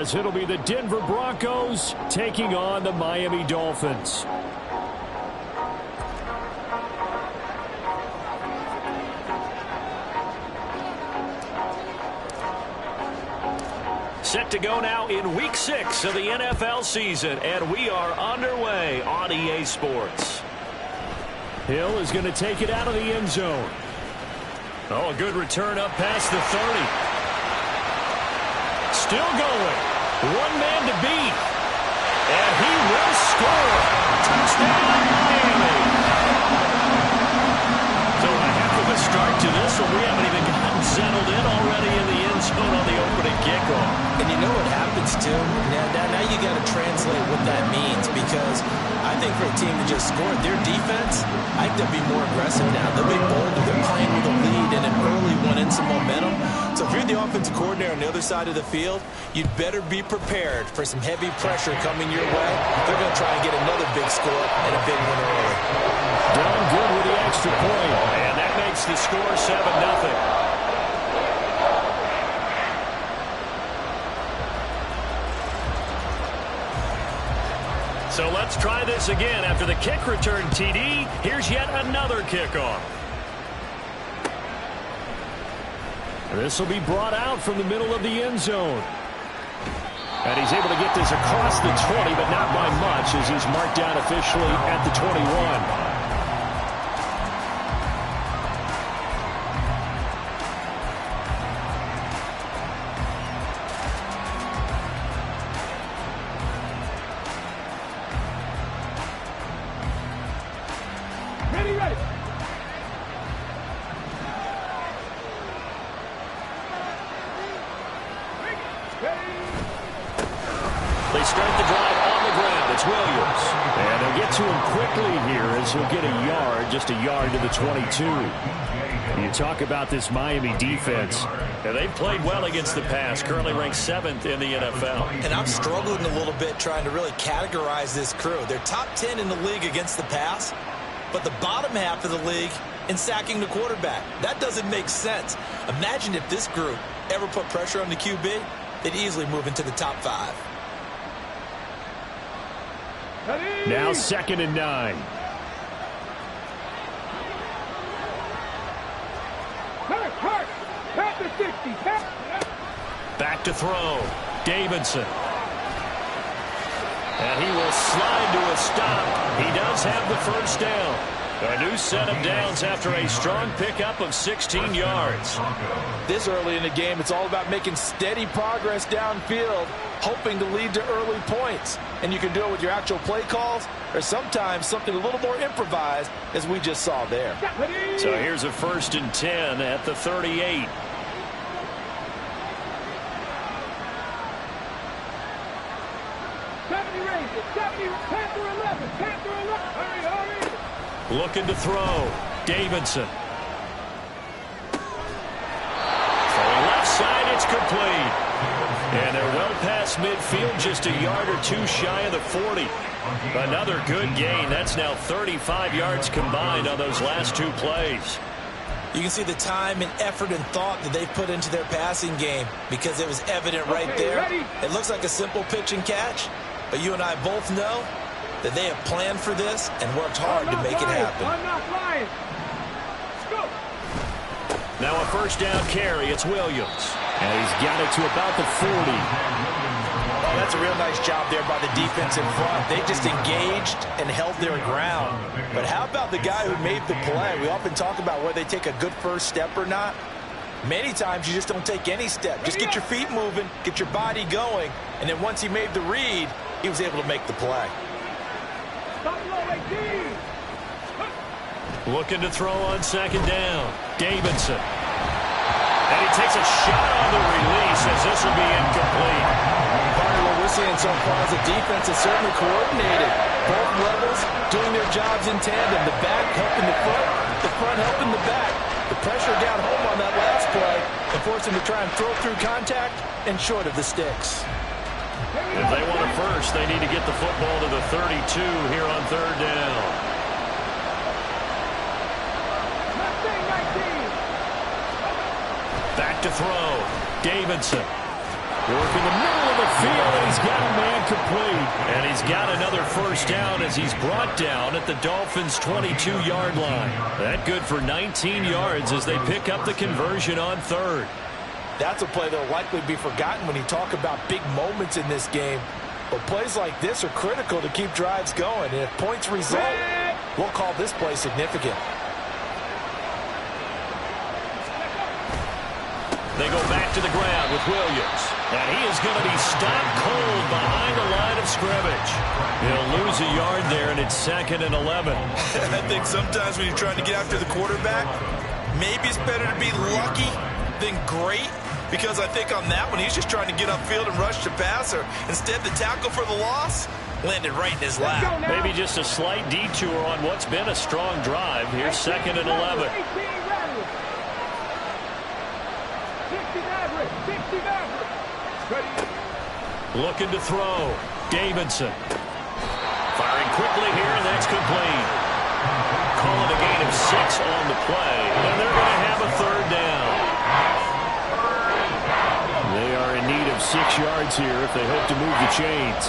As it'll be the Denver Broncos taking on the Miami Dolphins. Set to go now in Week 6 of the NFL season, and we are underway on EA Sports. Hill is going to take it out of the end zone. Oh, a good return up past the 30. Still going. One man to beat. And he will score. Touchdown, Miami. So a heck of a start to this one. We haven't even gotten settled in already in the end zone on the opening kickoff. And you know what happens, too? Now you got to translate what that means, because I think for a team to just score their defense, I think they'll be more aggressive now. They'll be bolder. They're playing with a lead and an early one and some momentum. So if you're the offensive coordinator on the other side of the field, you'd better be prepared for some heavy pressure coming your way. They're going to try and get another big score and a big one early. Done good with the extra point. And that makes the score 7-0. So let's try this again. After the kick return TD, here's yet another kickoff. This will be brought out from the middle of the end zone. And he's able to get this across the 20, but not by much, as he's marked down officially at the 21. They start the drive on the ground. It's Williams. And they'll get to him quickly here as he'll get a yard, just a yard to the 22. You talk about this Miami defense. And they've played well against the pass, currently ranked 7th in the NFL. And I'm struggling a little bit trying to really categorize this crew. They're top 10 in the league against the pass, but the bottom half of the league in sacking the quarterback. That doesn't make sense. Imagine if this group ever put pressure on the QB, they'd easily move into the top 5. Now 2nd and 9. Back to throw. Davidson. And he will slide to a stop. He does have the first down. A new set of downs after a strong pickup of 16 yards. This early in the game, it's all about making steady progress downfield, hoping to lead to early points. And you can do it with your actual play calls, or sometimes something a little more improvised, as we just saw there. So here's a 1st and 10 at the 38. Looking to throw. Davidson. From left side, it's complete. And they're well past midfield, just a yard or two shy of the 40. Another good gain. That's now 35 yards combined on those last 2 plays. You can see the time and effort and thought that they've put into their passing game, because it was evident right there. It looks like a simple pitch and catch, but you and I both know that they have planned for this and worked hard to make it happen. Now a 1st down carry. It's Williams. And he's got it to about the 40. Oh, that's a real nice job there by the defense in front. They just engaged and held their ground. But how about the guy who made the play? We often talk about whether they take a good first step or not. Many times you just don't take any step. Just get your feet moving, get your body going, and then once he made the read, he was able to make the play. Looking to throw on 2nd down. Davidson. And he takes a shot on the release, as this will be incomplete. Part of what we're seeing so far is the defense is certainly coordinated. Both levels doing their jobs in tandem. The back helping the front helping the back. The pressure got home on that last play and forced him to try and throw through contact and short of the sticks. If they want a first, they need to get the football to the 32 here on 3rd down. Back to throw. Davidson. Working the middle of the field, and he's got a man complete. And he's got another first down as he's brought down at the Dolphins' 22-yard line. That good for 19 yards as they pick up the conversion on third. That's a play that will likely be forgotten when you talk about big moments in this game. But plays like this are critical to keep drives going. And if points result, we'll call this play significant. They go back to the ground with Williams. And he is going to be stopped cold behind the line of scrimmage. He'll lose a yard there, and it's 2nd and 11. I think sometimes when you're trying to get after the quarterback, maybe it's better to be lucky than great. Because I think on that one, he's just trying to get upfield and rush the passer. Instead, the tackle for the loss landed right in his lap. Maybe just a slight detour on what's been a strong drive. Here's 2nd and 11. Looking to throw. Davidson. Firing quickly here, and that's complete. Calling a gain of 6 on the play, and they're going to have a third down. They are in need of 6 yards here if they hope to move the chains.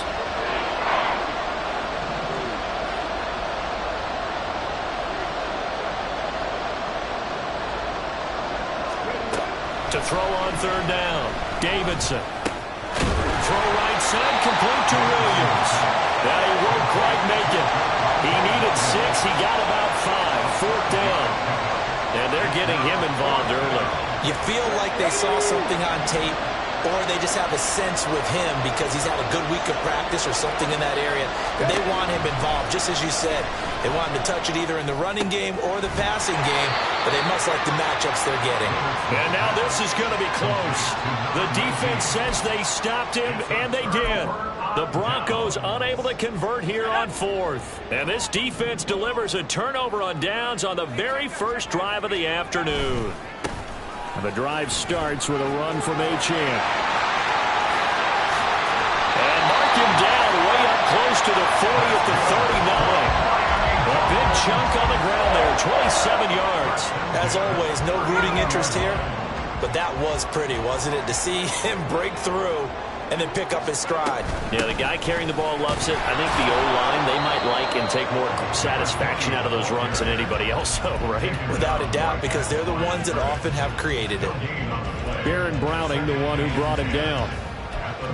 To throw on third down, Davidson. Throw right side, complete to Williams. Now he won't quite make it. He needed 6, he got about 5. 4th down. And they're getting him involved early. You feel like they saw something on tape, or they just have a sense with him because he's had a good week of practice or something in that area, and they want him involved, just as you said. They want him to touch it either in the running game or the passing game, but they must like the matchups they're getting. And now this is going to be close. The defense says they stopped him, and they did. The Broncos unable to convert here on 4th. And this defense delivers a turnover on downs on the very first drive of the afternoon. And the drive starts with a run from Achane. And mark him down way up close to the 40 at the 39. A big chunk on the ground there, 27 yards. As always, no rooting interest here, but that was pretty, wasn't it? To see him break through and then pick up his stride. Yeah, the guy carrying the ball loves it. I think the O-line, they might like and take more satisfaction out of those runs than anybody else, though, right? Without a doubt, because they're the ones that often have created it. Baron Browning, the one who brought him down.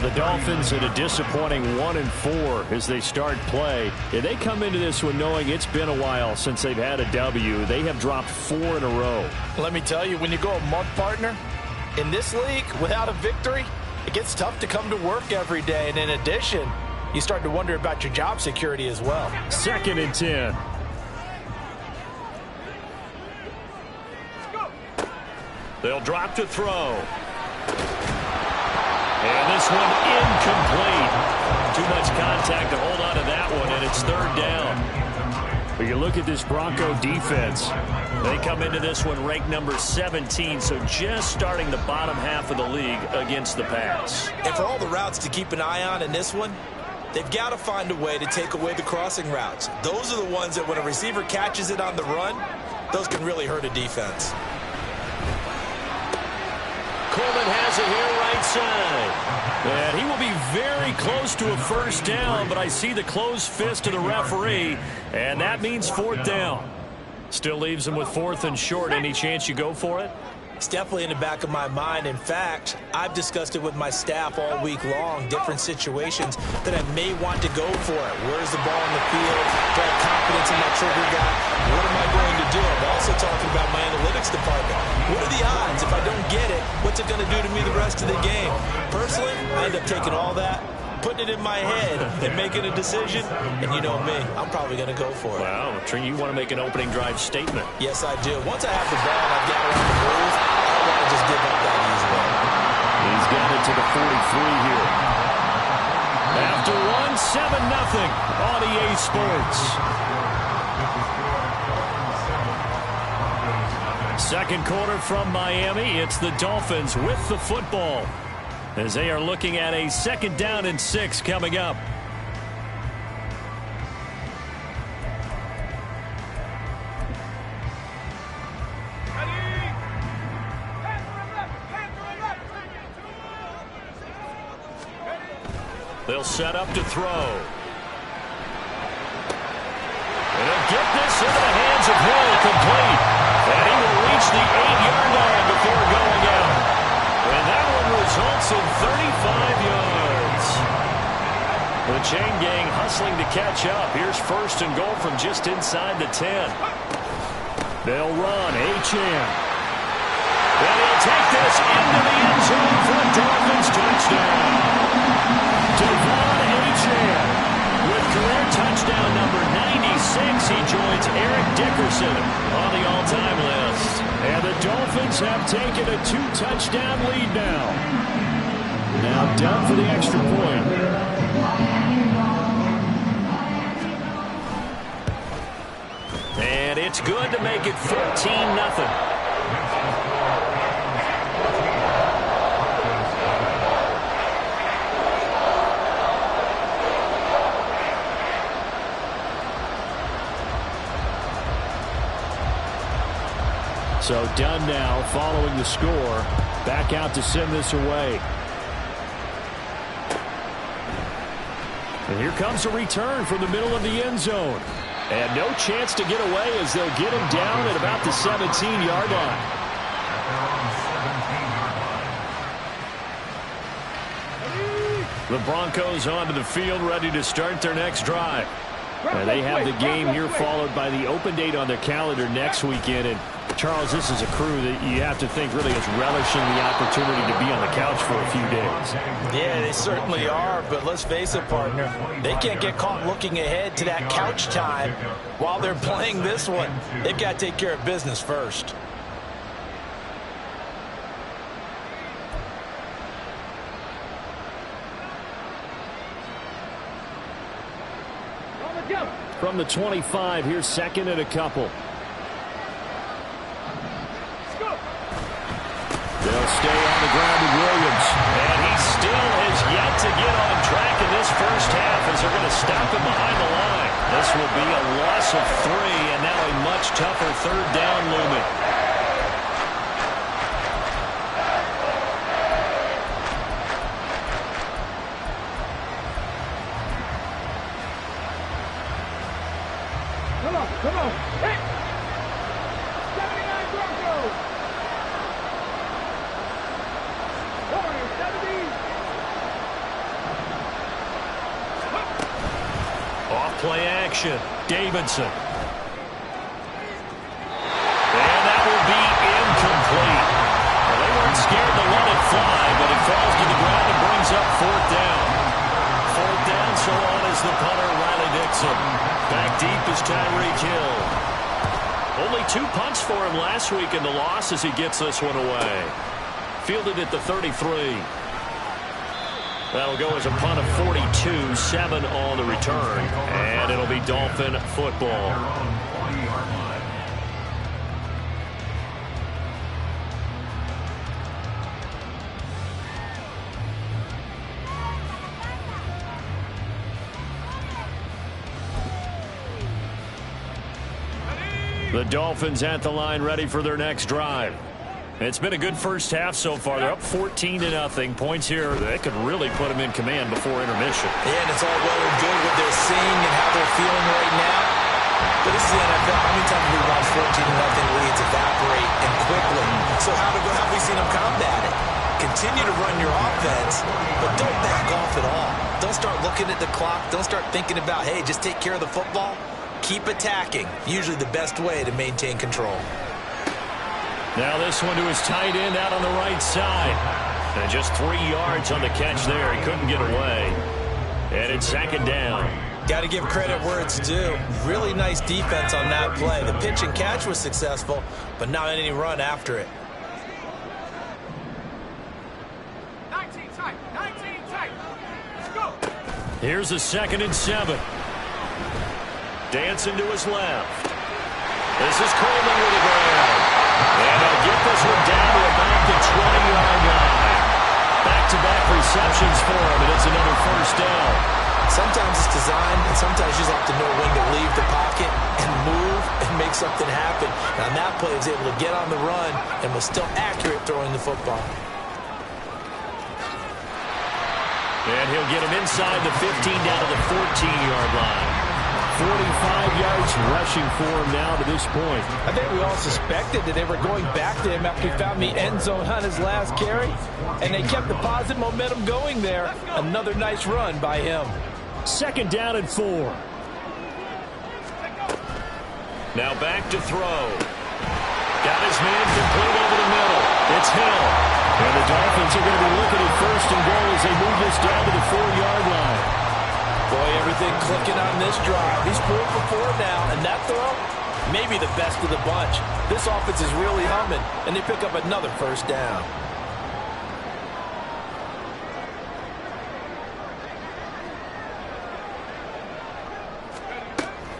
The Dolphins at a disappointing 1-4 as they start play. And they come into this one knowing it's been a while since they've had a W. They have dropped 4 in a row. Let me tell you, when you go a month, partner, in this league, without a victory, it gets tough to come to work every day. And in addition, you start to wonder about your job security as well. 2nd and 10. They'll drop to throw. And this one incomplete. Too much contact to hold on to that one, and it's 3rd down. But you look at this Bronco defense. They come into this one ranked number 17, so just starting the bottom half of the league against the pass. And for all the routes to keep an eye on in this one, they've got to find a way to take away the crossing routes. Those are the ones that when a receiver catches it on the run, those can really hurt a defense. Coleman has it here right side. And he will be very close to a first down, but I see the closed fist of the referee, and that means 4th down. Still leaves him with 4th and short. Any chance you go for it? It's definitely in the back of my mind. In fact, I've discussed it with my staff all week long, different situations that I may want to go for it. Where's the ball in the field? Do I have confidence in my trigger guy? What am I going to do? I'm also talking about my analytics department. What are the odds? If I don't get it, what's it going to do to me the rest of the game? Personally, I end up taking all that, putting it in my head, and making a decision. And you know me, I'm probably going to go for it. Wow, Trey, you want to make an opening drive statement. Yes, I do. Once I have the ball and I've got it on the move, I don't want to just give up that easily. He's got it to the 43 here. After one, 7-0 on EA Sports. Second quarter from Miami. It's the Dolphins with the football as they are looking at a 2nd down and 6 coming up. They'll set up to throw. And he'll get this into the hands of Hill, complete. And he will reach the 8-yard line before going out. And that one results in 35 yards. The chain gang hustling to catch up. Here's first and goal from just inside the 10. They'll run. Achane. And he'll take this into the end zone for a Dolphins touchdown. Devon Achane with career touchdown number 96. He joins Eric Dickerson on the all-time list. And the Dolphins have taken a 2-touchdown lead now. Now down for the extra point. And it's good to make it 14-0. So done now following the score. Back out to send this away. And here comes a return from the middle of the end zone. And no chance to get away as they'll get him down at about the 17-yard line. The Broncos onto the field, ready to start their next drive. And they have the game here followed by the open date on their calendar next weekend. And Charles, this is a crew that you have to think really is relishing the opportunity to be on the couch for a few days. Yeah, they certainly are, but let's face it, partner. They can't get caught looking ahead to that couch time while they're playing this one. They've got to take care of business first. From the 25, here's second and a couple. They'll stay on the ground with Williams. And he still has yet to get on track in this first half as they're going to stop him behind the line. This will be a loss of 3 and now a much tougher third down looming. Come on. Hey! 79 Broncos! 70! Off play action. Davidson. And that will be incomplete. Well, they weren't scared to let it fly, but it falls to the ground and brings up fourth down. Fourth down, so on is the punter, Riley Dixon. Back deep is Tyreek Hill. Only 2 punts for him last week in the loss as he gets this one away. Fielded at the 33. That'll go as a punt of 42, 7 on the return. And it'll be Dolphin football. The Dolphins at the line, ready for their next drive. It's been a good first half so far. They're up 14-0. Points here that could really put them in command before intermission. Yeah, and it's all well and good what they're seeing and how they're feeling right now. But this is the NFL. How many times have we watched 14-0 leads evaporate and quickly? So how have we seen them combat it? Continue to run your offense, but don't back off at all. Don't start looking at the clock. Don't start thinking about, hey, just take care of the football. Keep attacking. Usually the best way to maintain control. Now this one to his tight end out on the right side. And just 3 yards on the catch there. He couldn't get away. And it's second down. Got to give credit where it's due. Really nice defense on that play. The pitch and catch was successful, but not any run after it. 19 tight. Let's go. Here's a 2nd and 7. Dancing to his left. This is Coleman with the ground. And he'll get this one down to about the 20-yard line. Back-to-back receptions for him, and it's another first down. Sometimes it's designed, and sometimes you just have to know when to leave the pocket and move and make something happen. And on that play, he was able to get on the run and was still accurate throwing the football. And he'll get him inside the 15 down to the 14-yard line. 45 yards rushing for him now to this point. I think we all suspected that they were going back to him after he found the end zone on his last carry, and they kept the positive momentum going there. Another nice run by him. 2nd down and 4. Now back to throw. Got his man complete over the middle. It's Hill. And the Dolphins are going to be looking at 1st and goal as they move this down to the 4-yard line. Boy, everything clicking on this drive. He's 4 for 4 now, and that throw, maybe the best of the bunch. This offense is really humming, and they pick up another 1st down.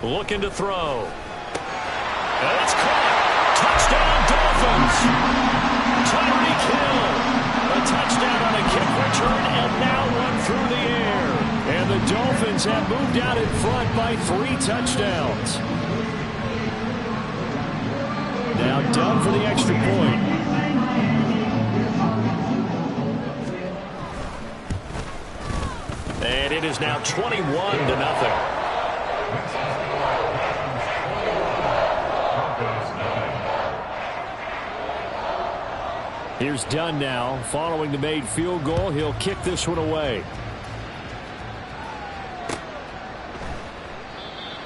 Looking to throw. And it's caught. Touchdown, Dolphins. Tyreek Hill. A touchdown on a kick return, and now one through the air. And the Dolphins have moved out in front by 3 touchdowns. Now down for the extra point. And it is now 21-0. Here's Dunn now. Following the made field goal, he'll kick this one away.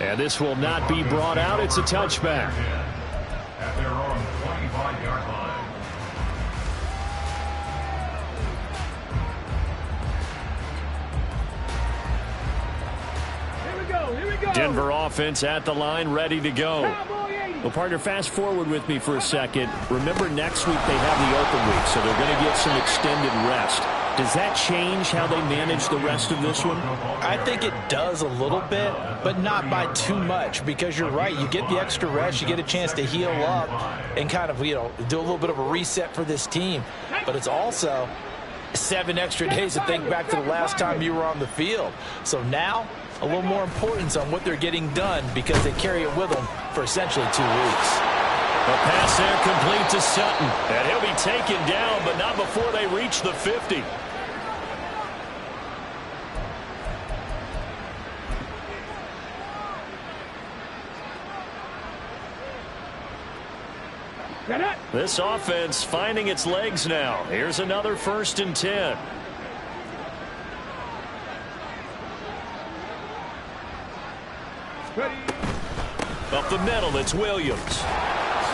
And this will not be brought out. It's a touchback. At their own 25-yard line. Here we go. Denver offense at the line, ready to go. Well, partner, fast forward with me for a second. Remember, next week they have the open week, so they're going to get some extended rest. Does that change how they manage the rest of this one? I think it does a little bit, but not by too much, because you're right. You get the extra rest. You get a chance to heal up and kind of, do a little bit of a reset for this team. But it's also 7 extra days to think back to the last time you were on the field. So now, a little more importance on what they're getting done because they carry it with them for essentially 2 weeks. A pass there complete to Sutton. And he'll be taken down, but not before they reach the 50. This offense finding its legs now. Here's another 1st and 10. Up the middle, it's Williams.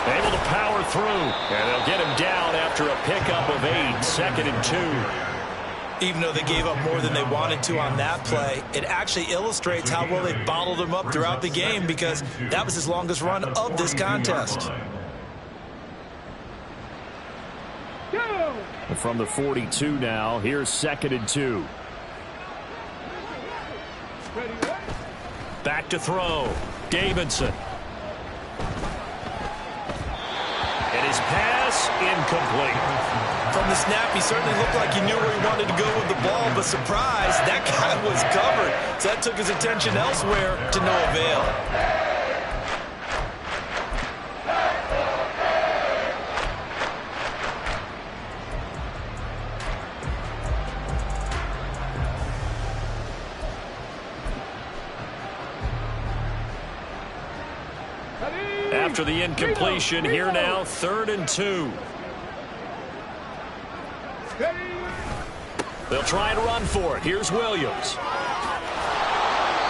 Able to power through, and they'll get him down after a pickup of 8, 2nd and 2. Even though they gave up more than they wanted to on that play, it actually illustrates how well they bottled him up throughout the game because that was his longest run of this contest. From the 42 now, here's 2nd and 2. Back to throw. Davidson. And his pass incomplete. From the snap, he certainly looked like he knew where he wanted to go with the ball, but surprise, that guy was covered. So that took his attention elsewhere to no avail. After the incompletion, here now, 3rd and 2. They'll try and run for it. Here's Williams.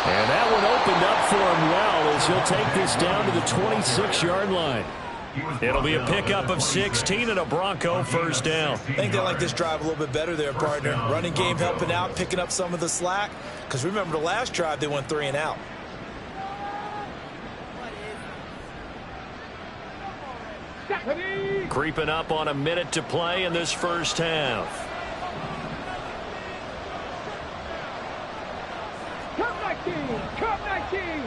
And that one opened up for him well as he'll take this down to the 26-yard line. It'll be a pickup of 16 and a Bronco 1st down. I think they like this drive a little bit better there, partner. Running game helping out, picking up some of the slack. Because remember the last drive, they went 3 and out. Creeping up on a minute to play in this 1st half. Cup 19.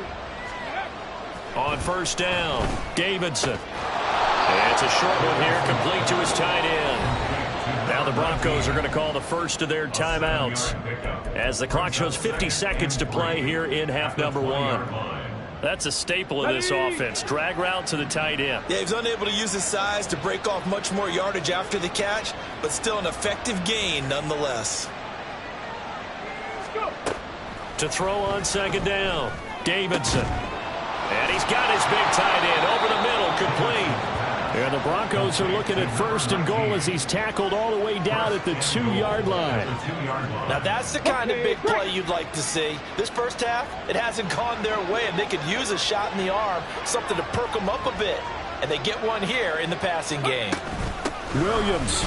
On 1st down, Davidson. And it's a short one here, complete to his tight end. Now the Broncos are going to call the first of their timeouts as the clock shows 50 seconds to play here in half number 1. That's a staple of this offense. Drag route to the tight end. Yeah, he's unable to use his size to break off much more yardage after the catch, but still an effective gain nonetheless. To throw on second down, Davidson. And he's got his big tight end over the middle, complete. And the Broncos are looking at first and goal as he's tackled all the way down at the 2-yard line. Now that's the kind of big play you'd like to see. This first half, it hasn't gone their way, and they could use a shot in the arm, something to perk them up a bit. And they get one here in the passing game. Williams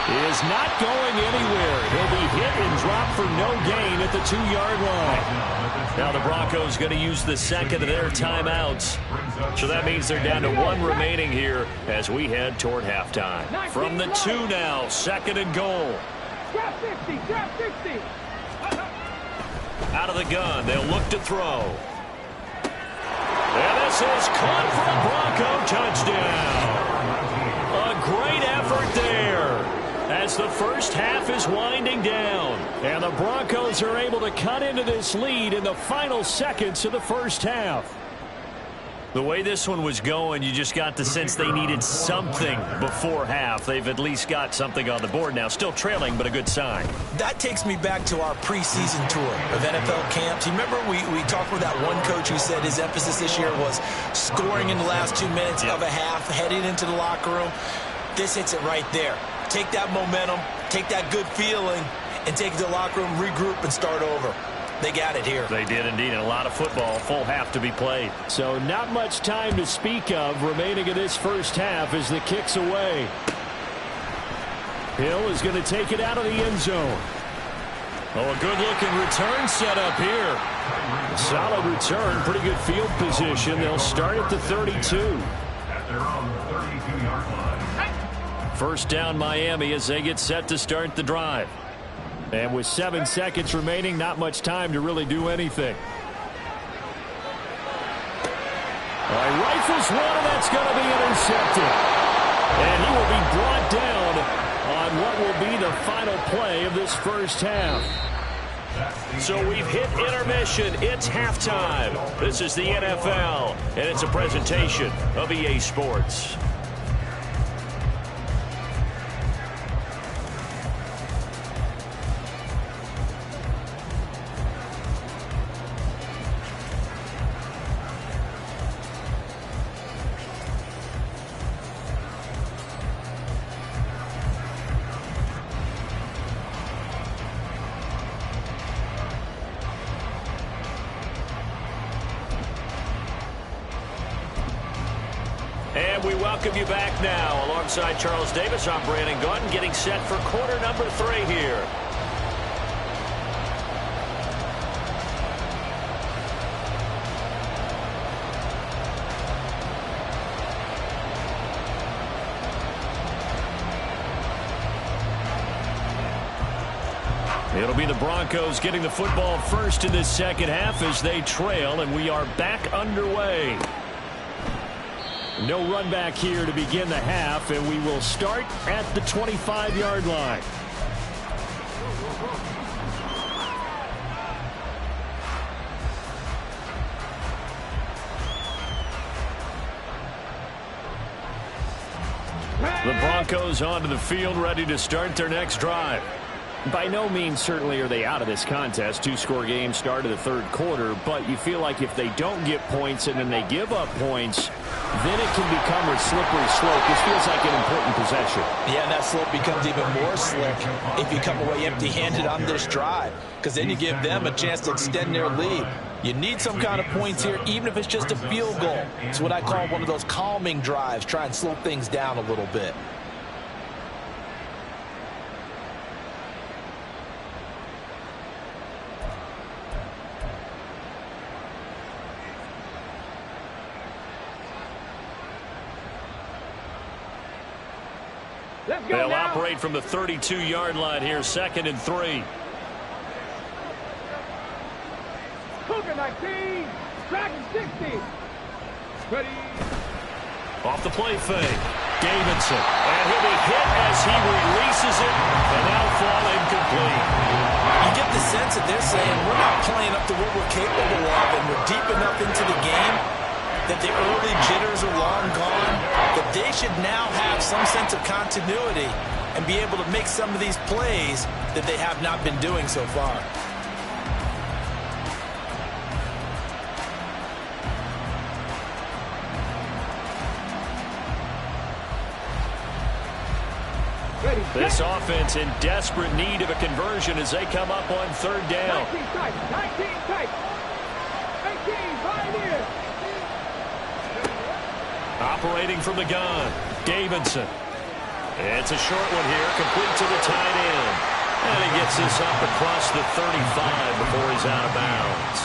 is not going anywhere. He'll be hit and dropped for no gain at the 2-yard line. Now the Broncos going to use the second of their timeouts. So that means they're down to one remaining here as we head toward halftime. From the 2 now, second and goal. Drop 50, drop 50. Out of the gun, they'll look to throw. And this is caught for a Bronco touchdown. A great effort there as the first half is winding down. And the Broncos are able to cut into this lead in the final seconds of the first half. The way this one was going, you just got the sense they needed something before half. They've at least got something on the board now. Still trailing, but a good sign. That takes me back to our preseason tour of NFL camps. You remember we talked with that one coach who said his emphasis this year was scoring in the last 2 minutes of a half, heading into the locker room. This hits it right there. Take that momentum, take that good feeling, and take it to the locker room, regroup, and start over. They got it here. They did indeed. And a lot of football, full half to be played. So not much time to speak of remaining in this first half as the kick's away. Hill is going to take it out of the end zone. Oh, a good-looking return set up here. Solid return, pretty good field position. They'll start at the 32. At their own 32-yard line. First down, Miami, as they get set to start the drive. And with 7 seconds remaining, not much time to really do anything. Rifles one, and that's going to be intercepted. And he will be brought down on what will be the final play of this first half. So we've hit intermission. It's halftime. This is the NFL, and it's a presentation of EA Sports. And we welcome you back now. Alongside Charles Davis, I'm Brandon Gaudin, getting set for quarter number 3 here. It'll be the Broncos getting the football first in this second half as they trail, and we are back underway. No run back here to begin the half, and we will start at the 25-yard line. The Broncos onto the field, ready to start their next drive. By no means certainly are they out of this contest. 2-score game start of the third quarter, but you feel like if they don't get points and then they give up points, then it can become a slippery slope. This feels like an important possession. Yeah, and that slope becomes even more slick if you come away empty-handed on this drive, because then you give them a chance to extend their lead. You need some kind of points here, even if it's just a field goal. It's what I call one of those calming drives, try and slow things down a little bit. They'll operate from the 32-yard line here, 2nd and 3. Cougar 19, Dragon 60. Ready. Off the play fake, Davidson. And he'll be hit as he releases it, and now fall incomplete. You get the sense that they're saying we're not playing up to what we're capable of, and we're deep enough into the game that the early jitters are long gone, that they should now have some sense of continuity and be able to make some of these plays that they have not been doing so far. This offense in desperate need of a conversion as they come up on third down. 19 tight. 19 tight. 18, right here. Operating from the gun, Davidson. It's a short one here, complete to the tight end. And he gets this up across the 35 before he's out of bounds.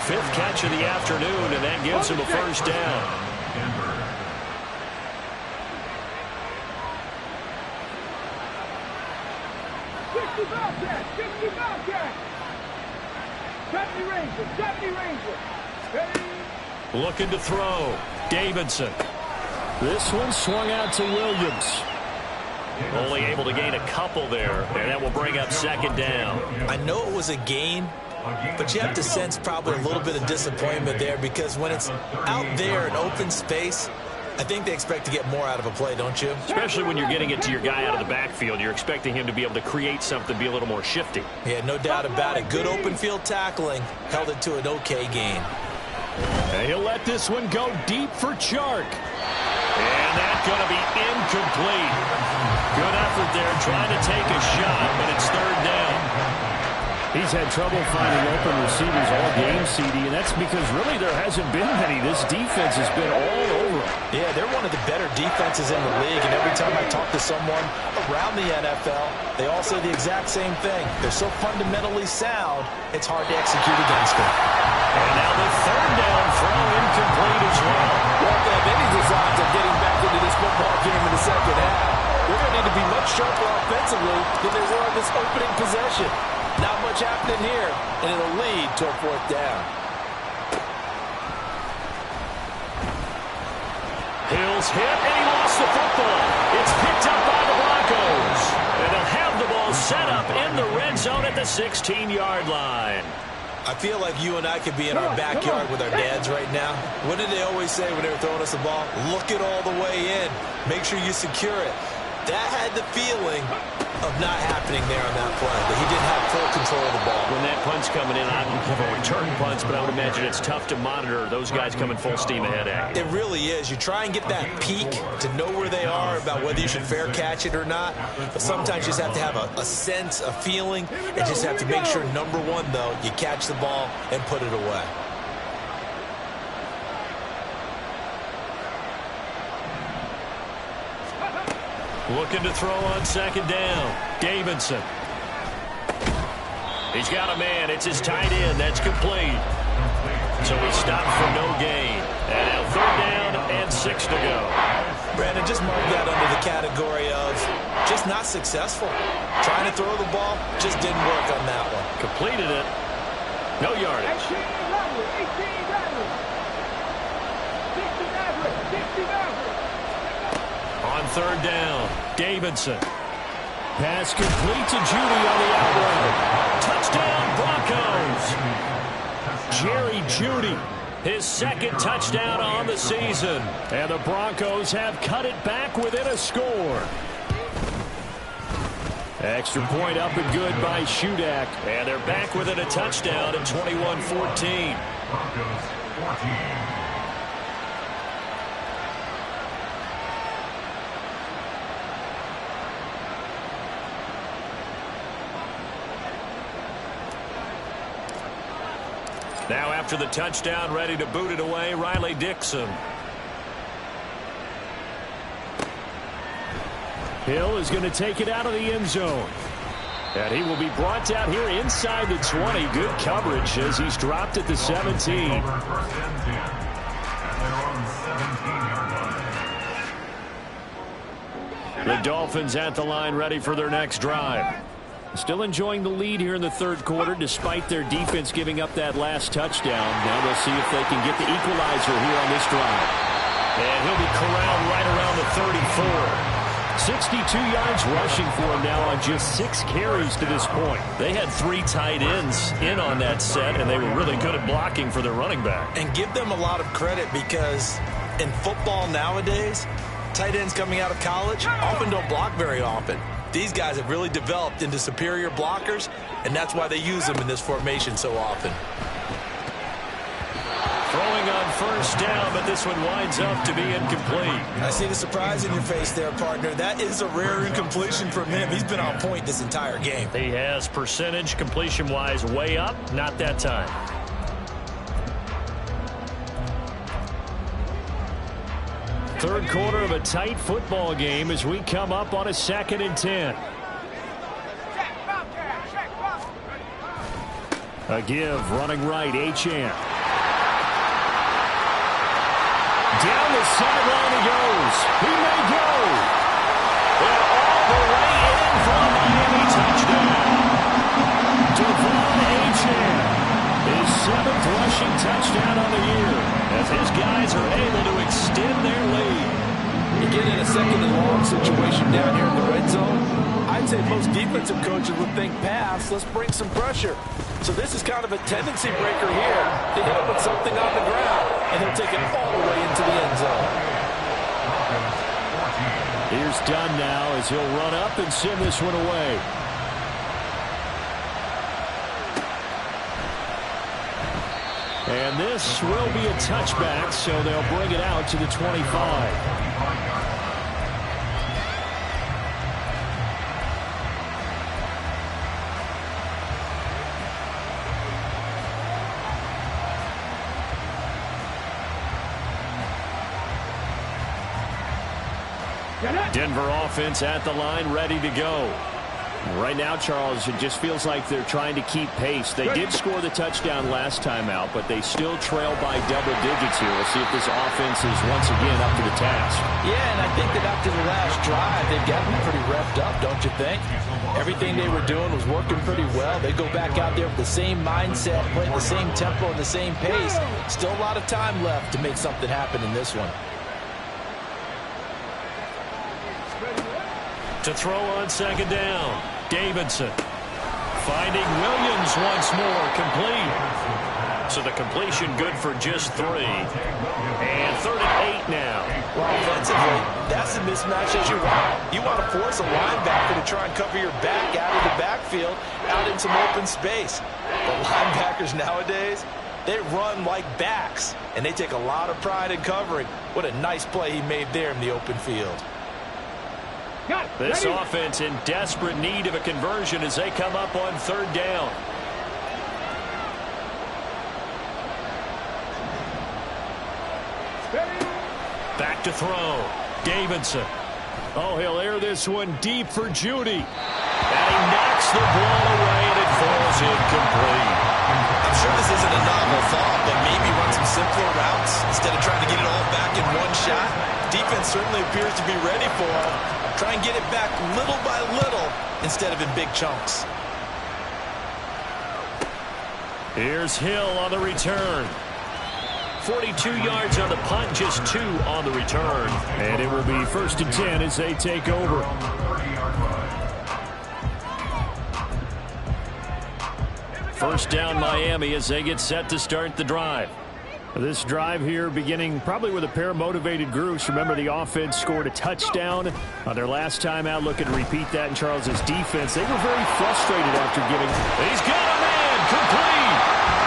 Fifth catch of the afternoon, and that gives him a first down. Bobcat, 60 Bobcat. 70 Ranger, 70 Ranger. Ready? Looking to throw, Davidson. This one swung out to Williams. Only able to gain a couple there, and that will bring up second down. I know it was a gain, but you have to sense probably a little bit of disappointment there because when it's out there in open space, I think they expect to get more out of a play, don't you? Especially when you're getting it to your guy out of the backfield. You're expecting him to be able to create something, be a little more shifty. Yeah, no doubt about it. Good open field tackling. Held it to an okay gain. And he'll let this one go deep for Chark. And that's going to be incomplete. Good effort there trying to take a shot, but it's third down. He's had trouble finding open receivers all game, CD, and that's because really there hasn't been many. This defense has been all over them. Yeah, they're one of the better defenses in the league, and every time I talk to someone around the NFL, they all say the exact same thing. They're so fundamentally sound, it's hard to execute against them. And now the third down throw incomplete as well. Well, if they have any designs of getting back into this football game in the second half, they're going to need to be much sharper offensively than they were on this opening possession. Not much happening here, and it'll lead to a fourth down. Hill's hit, and he lost the football. It's picked up by the Broncos. And they'll have the ball set up in the red zone at the 16-yard line. I feel like you and I could be in our backyard with our dads right now. What did they always say when they were throwing us the ball? Look it all the way in. Make sure you secure it. That had the feeling of not happening there on that play. That he didn't have full control of the ball. When that punt's coming in, I don't have a return punch, but I would imagine it's tough to monitor those guys coming full steam ahead at you. It really is. You try and get that peek to know where they are about whether you should fair catch it or not. But sometimes you just have to have a sense, a feeling, and just have to make sure, number one, though, you catch the ball and put it away. Looking to throw on second down. Davidson. He's got a man. It's his tight end. That's complete. So he stopped for no gain. And now third down and 6 to go. Brandon, just mark that under the category of just not successful. Trying to throw the ball, just didn't work on that one. Completed it. No yardage. 18 Radley, 18 Radley. 60 Maverick, 60 Maverick. On third down, Davidson. Pass complete to Judy on the out route. Touchdown, Broncos. Jerry Judy, his second touchdown on the season. And the Broncos have cut it back within a score. Extra point up and good by Shudak. And they're back within a touchdown at 21-14. Broncos 14. Now after the touchdown, ready to boot it away, Riley Dixon. Hill is going to take it out of the end zone. And he will be brought down here inside the 20. Good coverage as he's dropped at the 17. The Dolphins at the line ready for their next drive. Still enjoying the lead here in the third quarter despite their defense giving up that last touchdown. Now they'll see if they can get the equalizer here on this drive. And he'll be corralled right around the 34. 62 yards rushing for him now on just 6 carries to this point. They had 3 tight ends in on that set, and they were really good at blocking for their running back. And give them a lot of credit because in football nowadays, tight ends coming out of college often don't block very often. These guys have really developed into superior blockers, and that's why they use them in this formation so often. Throw Throwing on first down, but this one winds up to be incomplete. I see the surprise in your face there, partner. That is a rare incompletion from him. He's been on point this entire game. He has percentage completion-wise way up, not that time. Third quarter of a tight football game as we come up on a 2nd and 10. A give, running right, Achane. Down the sideline he goes. He may go. And all the way in for a Miami touchdown. Devon Achane, his 7th rushing touchdown on the year, as his guys are able to extend their lead. You get in a 2nd and long situation down here in the red zone. I'd say most defensive coaches would think pass, let's bring some pressure. So this is kind of a tendency breaker here to hit him with something on the ground, and he'll take it all the way into the end zone. Here's Dunn now as he'll run up and send this one away. And this will be a touchback, so they'll bring it out to the 25. Denver offense at the line, ready to go. Right now, Charles, it just feels like they're trying to keep pace. They did score the touchdown last time out, but they still trail by double digits here. We'll see if this offense is once again up to the task. Yeah, and I think that after the last drive, they've gotten pretty revved up, don't you think? Everything they were doing was working pretty well. They go back out there with the same mindset, playing the same tempo and the same pace. Still a lot of time left to make something happen in this one. To throw on 2nd down, Davidson. Finding Williams once more, complete. So the completion good for just 3. And 3rd and 8 now. Well, offensively, that's the mismatch that you want. You want to force a linebacker to try and cover your back out of the backfield, out in some open space. But linebackers nowadays, they run like backs, and they take a lot of pride in covering. What a nice play he made there in the open field. This offense in desperate need of a conversion as they come up on 3rd down. Back to throw. Davidson. Oh, he'll air this one deep for Judy. And he knocks the ball away, and it falls incomplete. I'm sure this isn't a novel thought, but maybe run some simpler routes instead of trying to get it all back in one shot. Defense certainly appears to be ready for him. Try and get it back little by little instead of in big chunks. Here's Hill on the return. 42 yards on the punt, just 2 on the return. And it will be 1st and 10 as they take over. First down Miami as they get set to start the drive. This drive here beginning probably with a pair of motivated groups. Remember, the offense scored a touchdown on their last time out. Looking to repeat that in Charles's defense. They were very frustrated after giving. He's got a man complete.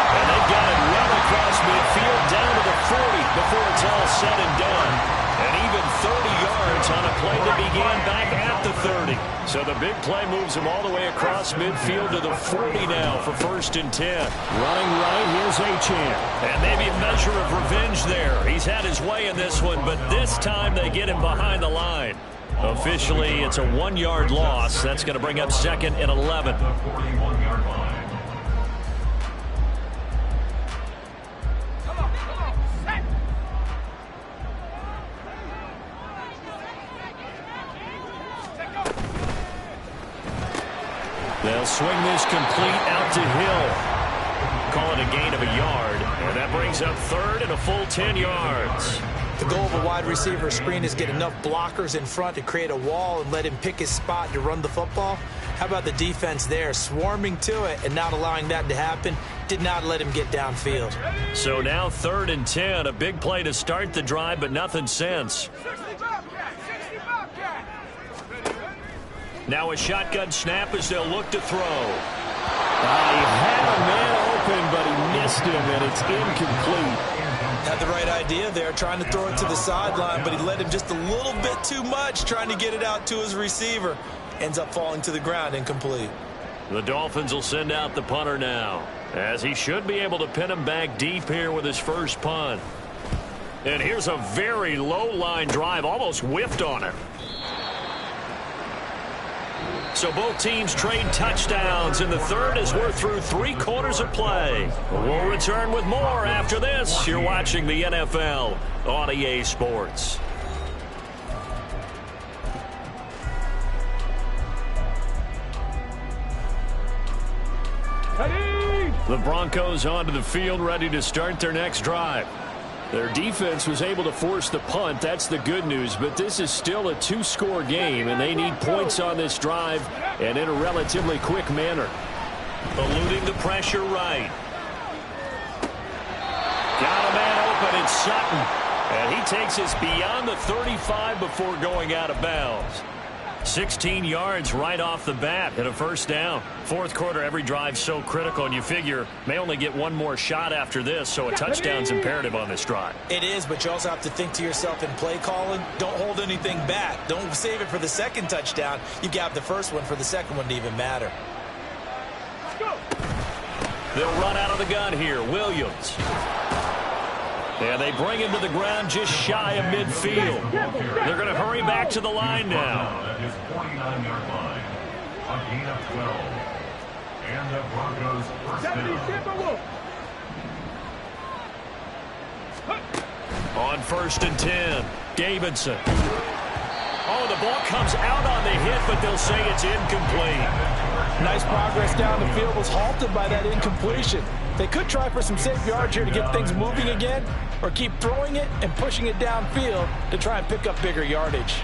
And they've got it well across midfield down to the 40 before it's all said and done. And even 30 yards on a play that began back at the 30. So the big play moves him all the way across midfield to the 40 now for 1st and 10. Running right, here's Achane. And maybe a measure of revenge there. He's had his way in this one, but this time they get him behind the line. Officially, it's a 1-yard loss. That's going to bring up 2nd and 11. They'll swing this complete out to Hill. Call it a gain of a yard. And that brings up 3rd and a full 10 yards. The goal of a wide receiver screen is get enough blockers in front to create a wall and let him pick his spot to run the football. How about the defense there, swarming to it and not allowing that to happen? Did not let him get downfield. So now 3rd and 10, a big play to start the drive, but nothing since. Now a shotgun snap as they'll look to throw. He had a man open, but he missed him, and it's incomplete. Had the right idea there, trying to throw it to the sideline, but he led him just a little bit too much, trying to get it out to his receiver. Ends up falling to the ground, incomplete. The Dolphins will send out the punter now, as he should be able to pin him back deep here with his first punt. And here's a very low-line drive, almost whiffed on it. So both teams trade touchdowns in the third as we're through 3 quarters of play. We'll return with more after this. You're watching the NFL on EA Sports. The Broncos onto the field, ready to start their next drive. Their defense was able to force the punt. That's the good news, but this is still a 2-score game, and they need points on this drive and in a relatively quick manner. Eluding the pressure right. Got a man open, it's Sutton. And he takes us beyond the 35 before going out of bounds. 16 yards right off the bat and a first down. Fourth quarter, every drive so critical, and you figure may only get one more shot after this, so a touchdown's imperative on this drive. It is, but you also have to think to yourself in play calling, don't hold anything back. Don't save it for the second touchdown. You got the first one for the second one to even matter. They'll run out of the gun here. Williams. And they bring him to the ground just shy of midfield. They're going to hurry back to the line now. At his 49-yard line, a gain of 12. And the Broncos first down. On 1st and 10, Davidson. Oh, the ball comes out on the hit, but they'll say it's incomplete. Nice progress down the field was halted by that incompletion. They could try for some safe yards here to get things moving again, or keep throwing it and pushing it downfield to try and pick up bigger yardage.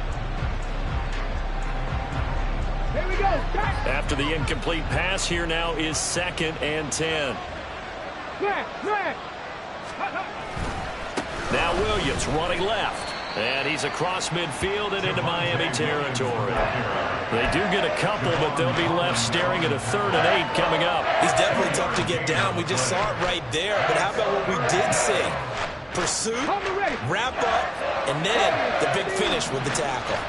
Here we go. After the incomplete pass, here now is 2nd and 10. Now Williams running left. And he's across midfield and into Miami territory. They do get a couple, but they'll be left staring at a 3rd and 8 coming up. He's definitely tough to get down. We just saw it right there. But how about what we did see? Pursuit, wrap up, and then the big finish with the tackle.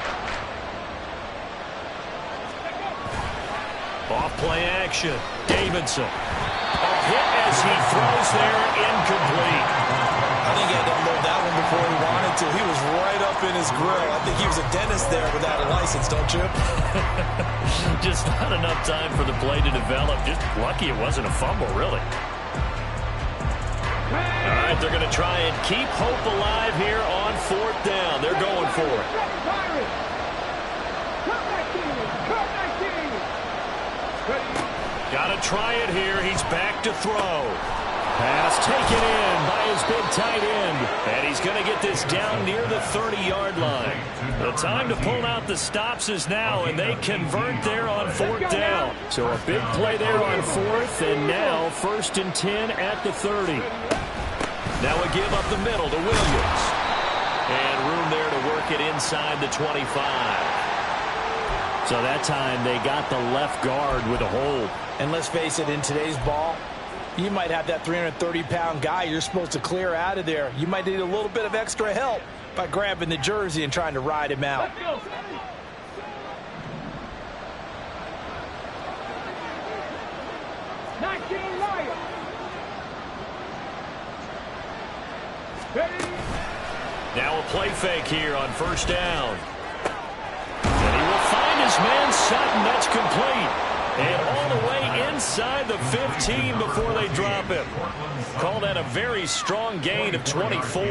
Off play action. Davidson. A hit as he throws there, incomplete. I think he had to unload that one before he wanted to. He was right up in his grill. I think he was a dentist there without a license, don't you? Just not enough time for the play to develop. Just lucky it wasn't a fumble, really. All right, they're going to try and keep hope alive here on 4th down. They're going for it. Got to try it here. He's back to throw. Pass taken in by his big tight end. And he's going to get this down near the 30-yard line. The time to pull out the stops is now, and they convert there on 4th down. So a big play there on 4th, and now 1st and 10 at the 30. Now a give up the middle to Williams. And room there to work it inside the 25. So that time they got the left guard with a hold. And let's face it, in today's ball, you might have that 330-pound guy you're supposed to clear out of there. You might need a little bit of extra help by grabbing the jersey and trying to ride him out. Now a play fake here on 1st down. And he will find his man Sutton. That's complete. And all the way inside the 15 before they drop him. Call that a very strong gain of 24.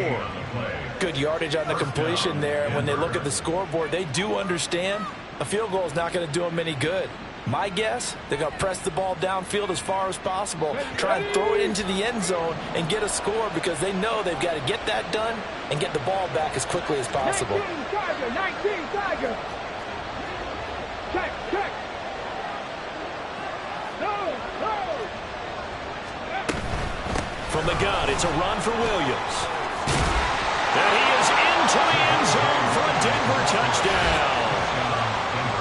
Good yardage on the completion there. And when they look at the scoreboard, they do understand a field goal is not going to do them any good. My guess, they're going to press the ball downfield as far as possible, try and throw it into the end zone and get a score because they know they've got to get that done and get the ball back as quickly as possible. 19 Tiger. Check. From the gun, it's a run for Williams. And he is into the end zone for a Denver touchdown.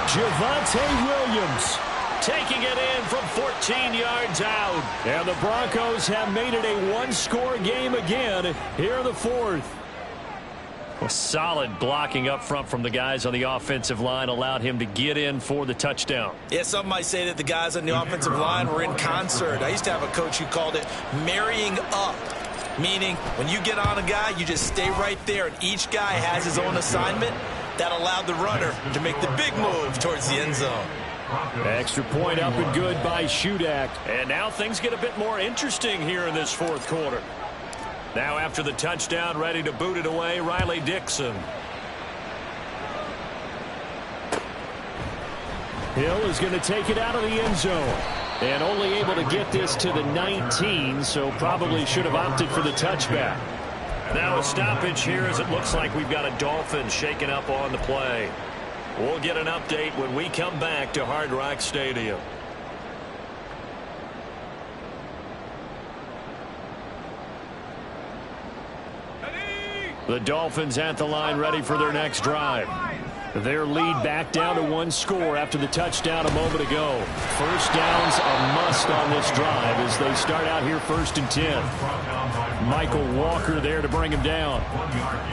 Javonte Williams taking it in from 14 yards out. And the Broncos have made it a one-score game again here in the fourth. A solid blocking up front from the guys on the offensive line allowed him to get in for the touchdown. Yeah, some might say that the guys on the offensive line were in concert. I used to have a coach who called it marrying up, meaning when you get on a guy, you just stay right there, and each guy has his own assignment. That allowed the runner to make the big move towards the end zone. Extra point up and good by Shudak. And now things get a bit more interesting here in this fourth quarter. Now after the touchdown, ready to boot it away, Riley Dixon. Hill is going to take it out of the end zone. And only able to get this to the 19, so probably should have opted for the touchback. Now a stoppage here as it looks like we've got a Dolphin shaking up on the play. We'll get an update when we come back to Hard Rock Stadium. The Dolphins at the line ready for their next drive. Their lead back down to one score after the touchdown a moment ago. First down's a must on this drive as they start out here 1st and 10. Michael Walker there to bring him down.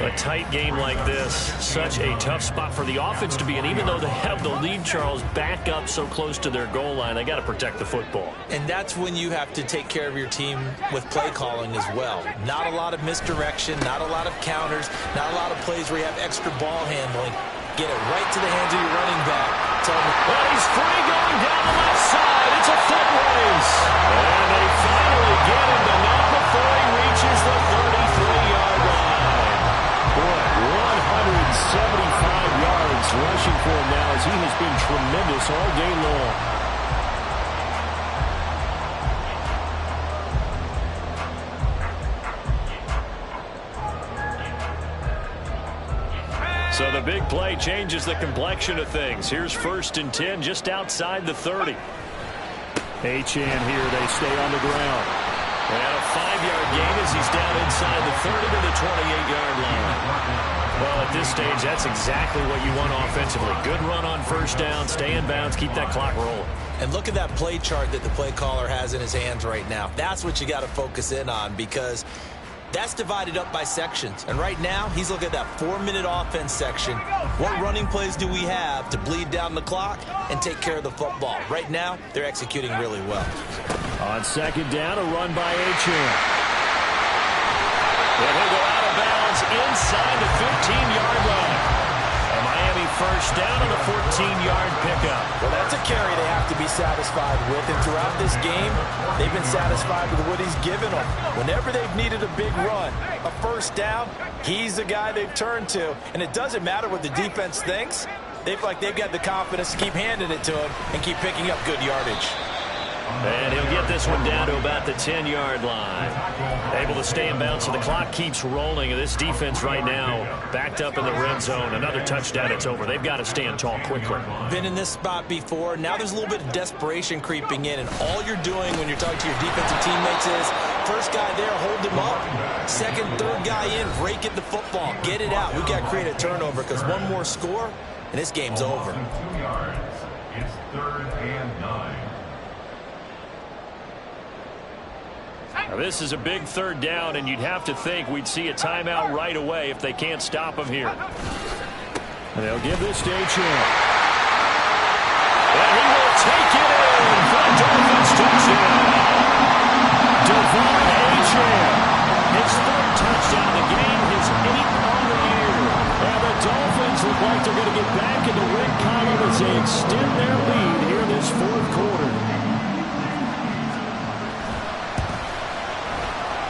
A tight game like this, such a tough spot for the offense to be in. Even though they have the lead, Charles, back up so close to their goal line, they got to protect the football. And that's when you have to take care of your team with play calling as well. Not a lot of misdirection, not a lot of counters, not a lot of plays where you have extra ball handling. Get it right to the hands of your running back. Tell him, well, he's free going down the left side. It's a foot race. And they finally get him, but not before he reaches the 33-yard line. Boy, 175 yards rushing for him now as he has been tremendous all day long. So the big play changes the complexion of things. Here's 1st and 10 just outside the 30. Achane here, they stay on the ground. And a 5-yard gain as he's down inside the 30 to the 28-yard line. Well, at this stage, that's exactly what you want offensively. Good run on first down, stay in bounds, keep that clock rolling. And look at that play chart that the play caller has in his hands right now. That's what you got to focus in on because that's divided up by sections. And right now, he's looking at that 4-minute offense section. What running plays do we have to bleed down the clock and take care of the football? Right now, they're executing really well. On 2nd down, a run by Achane. And he'll go out of bounds inside the 15-yard line. A Miami first down and a 14-yard pickup. Well, that's a carry they have to be satisfied with. And throughout this game, they've been satisfied with what he's given them. Whenever they've needed a big run, a first down, he's the guy they've turned to. And it doesn't matter what the defense thinks. They've got the confidence to keep handing it to him and keep picking up good yardage. And he'll get this one down to about the 10-yard line. Able to stay in bounds, so the clock keeps rolling. This defense right now backed up in the red zone. Another touchdown, it's over. They've got to stand tall quickly. Been in this spot before. Now there's a little bit of desperation creeping in, and all you're doing when you're talking to your defensive teammates is first guy there, hold him up. Second, third guy in, break it the football. Get it out. We've got to create a turnover because one more score, and this game's over. 2 yards. It's 3rd and 9. Now, this is a big 3rd down, and you'd have to think we'd see a timeout right away if they can't stop him here. And they'll give this to Achane. And he will take it in for the Dolphins touchdown. Devon Achane, his 3rd touchdown of the game, his 8th on the year. And the Dolphins look like they're going to get back in the win column as they extend their lead here in this 4th quarter.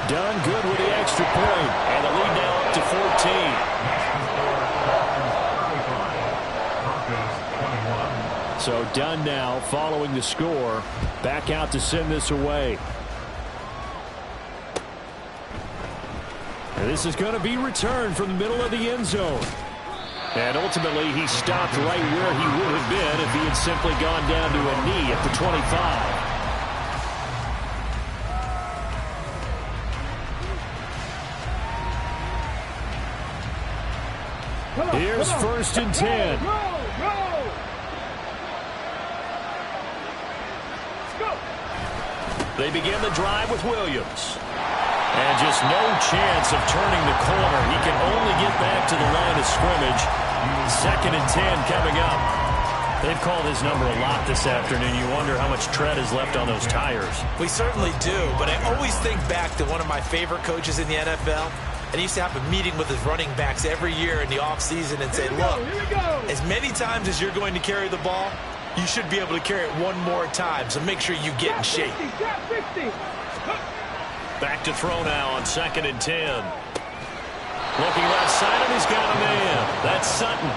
Done good with the extra point, and the lead now up to 14. So Dunn now following the score, back out to send this away. And this is going to be returned from the middle of the end zone. And ultimately, he stopped right where he would have been if he had simply gone down to a knee at the 25. Here's 1st and 10. They begin the drive with Williams. And just no chance of turning the corner. He can only get back to the line of scrimmage. 2nd and 10 coming up. They've called his number a lot this afternoon. You wonder how much tread is left on those tires. We certainly do, but I always think back to one of my favorite coaches in the NFL. And he used to have a meeting with his running backs every year in the offseason and say, look, as many times as you're going to carry the ball, you should be able to carry it one more time, so make sure you get in shape. Back to throw now on 2nd and 10. Looking left side, and he's got a man. That's Sutton.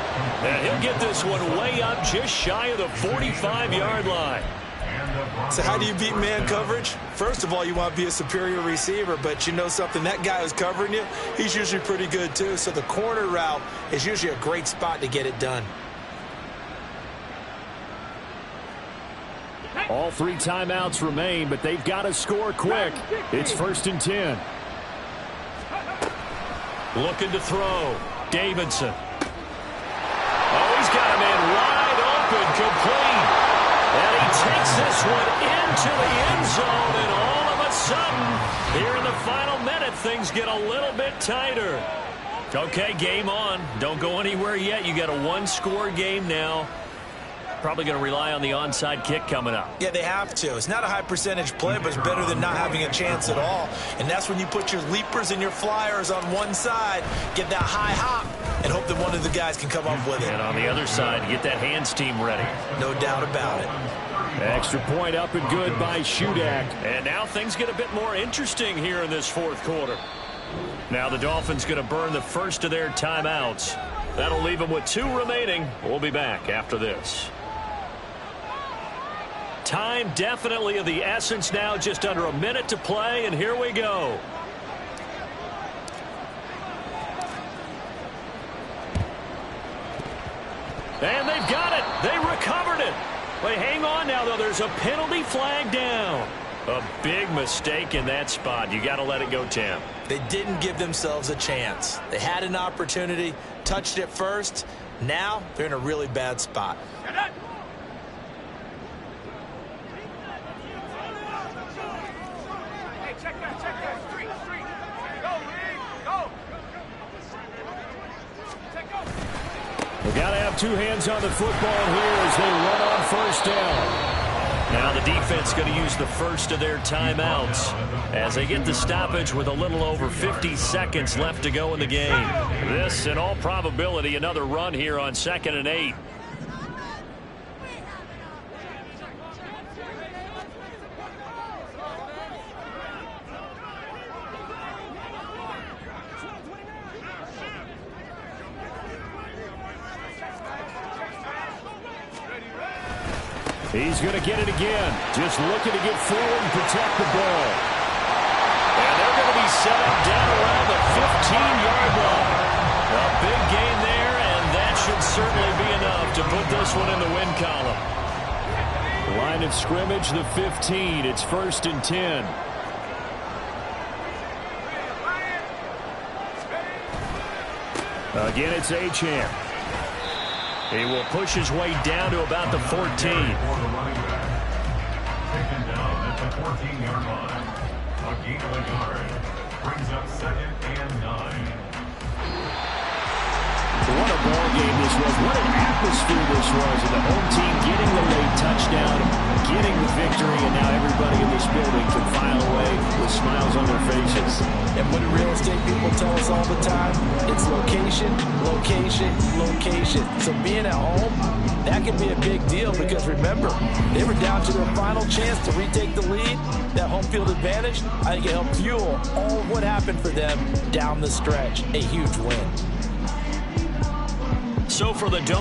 And he'll get this one way up just shy of the 45-yard line. So how do you beat man coverage? First of all, you want to be a superior receiver, but you know something, that guy who's covering you, he's usually pretty good too. So the corner route is usually a great spot to get it done. All 3 timeouts remain, but they've got to score quick. It's 1st and 10. Looking to throw. Davidson. Oh, he's got a man wide open, complete. And he takes this one into the end zone, and all of a sudden, here in the final minute, things get a little bit tighter. Okay, game on. Don't go anywhere yet. You got a 1-score game now. Probably going to rely on the onside kick coming up. Yeah, they have to. It's not a high percentage play, but it's better than not having a chance at all. And that's when you put your leapers and your flyers on one side, get that high hop, and hope that one of the guys can come up with it. And on the other side, get that hands team ready. No doubt about it. Extra point up and good by Shudak. And now things get a bit more interesting here in this 4th quarter. Now the Dolphins going to burn the first of their timeouts. That'll leave them with 2 remaining. We'll be back after this. Time definitely of the essence now, just under a minute to play, and here we go. And they've got it. They recovered it. Wait, hang on now, though. There's a penalty flag down. A big mistake in that spot. You got to let it go, Tim. They didn't give themselves a chance. They had an opportunity, touched it first. Now they're in a really bad spot. They've got to have 2 hands on the football here as they run on 1st down. Now the defense going to use the first of their timeouts as they get the stoppage with a little over 50 seconds left to go in the game. This, in all probability, another run here on 2nd and 8. He's going to get it again. Just looking to get forward and protect the ball. And they're going to be set up down around the 15-yard line. A big gain there, and that should certainly be enough to put this one in the win column. Line of scrimmage, the 15. It's 1st and 10. Again, it's Achane. He will push his way down to about the 14. Taken down at the 14-yard line. A gain of a yard. Brings up 2nd and 9. What a ball game this was. What an atmosphere this was. And the home team getting the late touchdown, getting the victory, and now everybody in this building can file away with smiles on their faces. And what do real estate people tell us all the time? It's location, location, location. So being at home, that can be a big deal because remember, they were down to their final chance to retake the lead. That home field advantage, I think it helped fuel all of what happened for them down the stretch. A huge win. So for the